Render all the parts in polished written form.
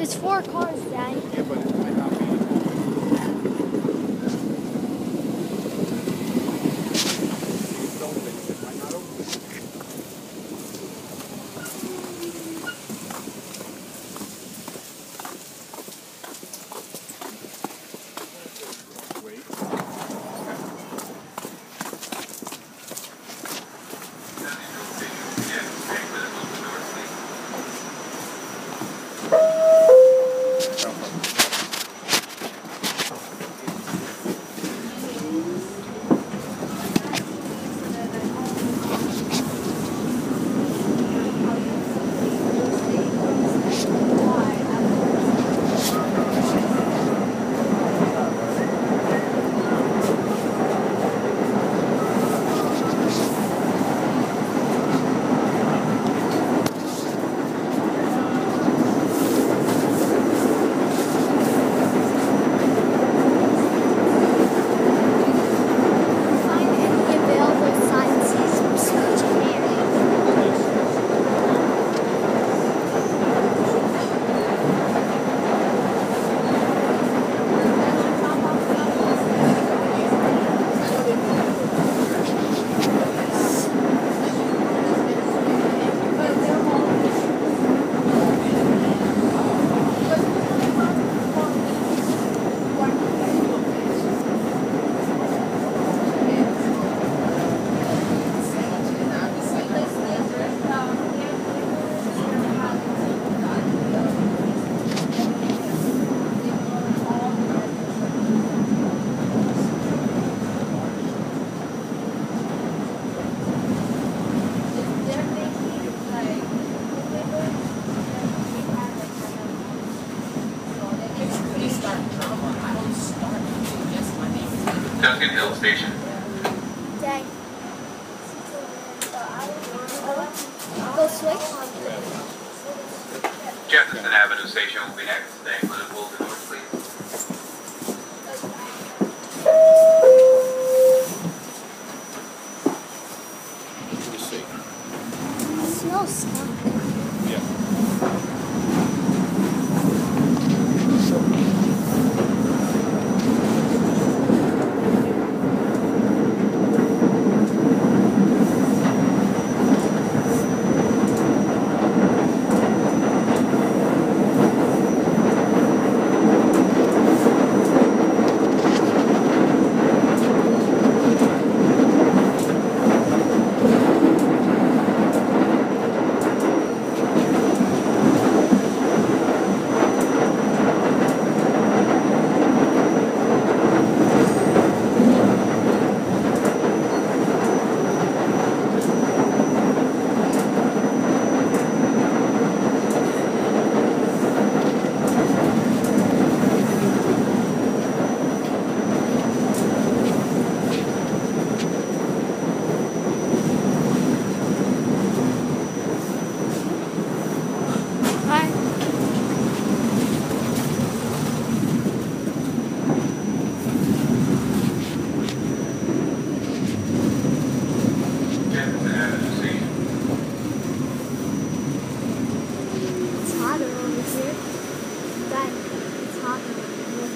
There's 4 cars, Dad. Yeah, but it might not be. It's open. It might not open. Duncan Hill Station. Dang. Go switch. Jefferson Avenue Station will be next. Staying for the pull to north, please. It smells skunk. Yeah. Jefferson Avenue Station. It's hotter over here. Dad, it's hotter over here.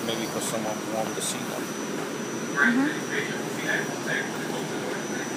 Maybe because someone warmed the seat up. Grand City Station will be next. Staying for the pull to north, please.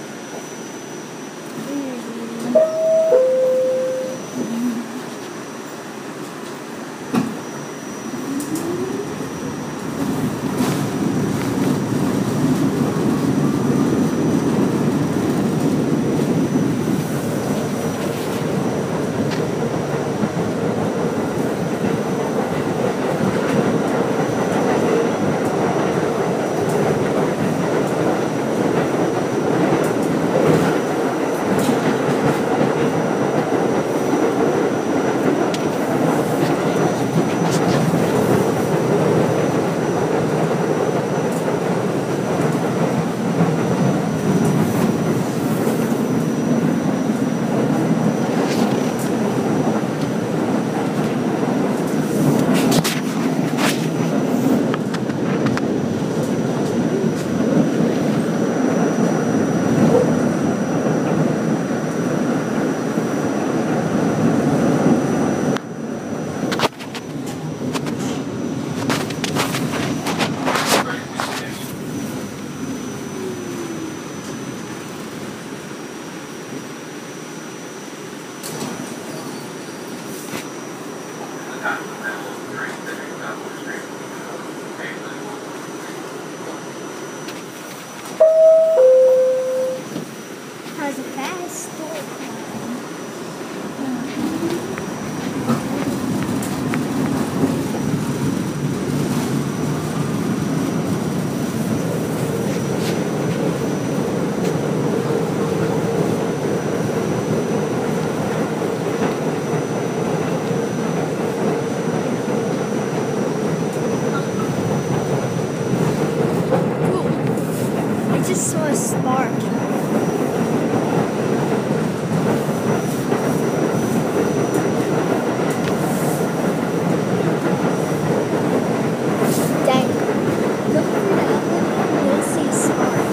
just saw a spark. Dang. Look through the outlet. You'll see a spark.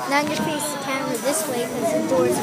Now you face the camera this way because the door's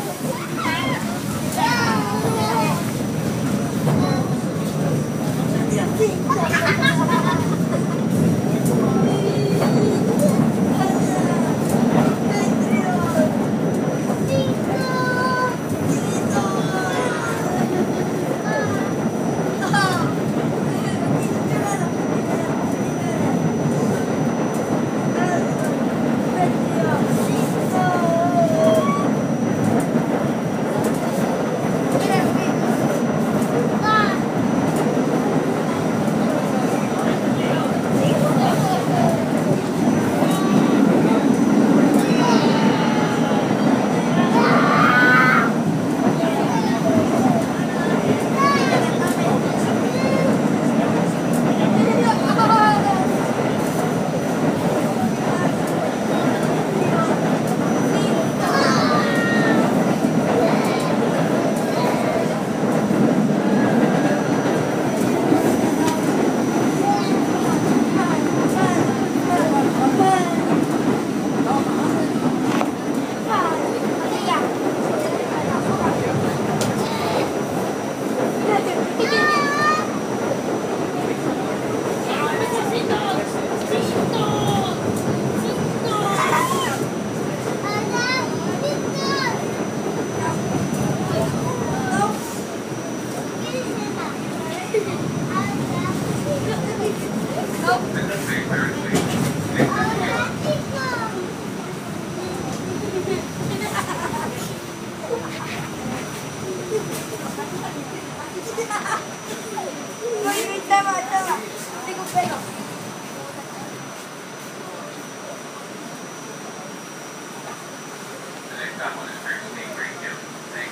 The next stop on this trip will be Great Hill. Thanks.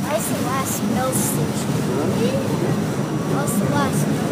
Where's the last mill station? Where's the last mill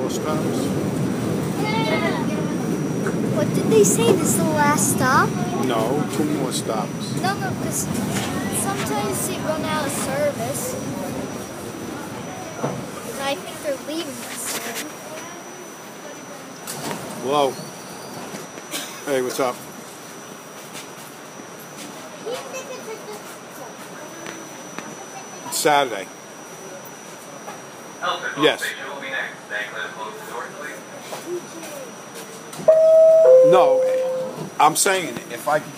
Stops. What did they say? This is the last stop? No, 2 more stops. No, because sometimes they run out of service. And I think they're leaving us soon. Hello. Hey, what's up? It's Saturday. Yes. No, I'm saying if I could get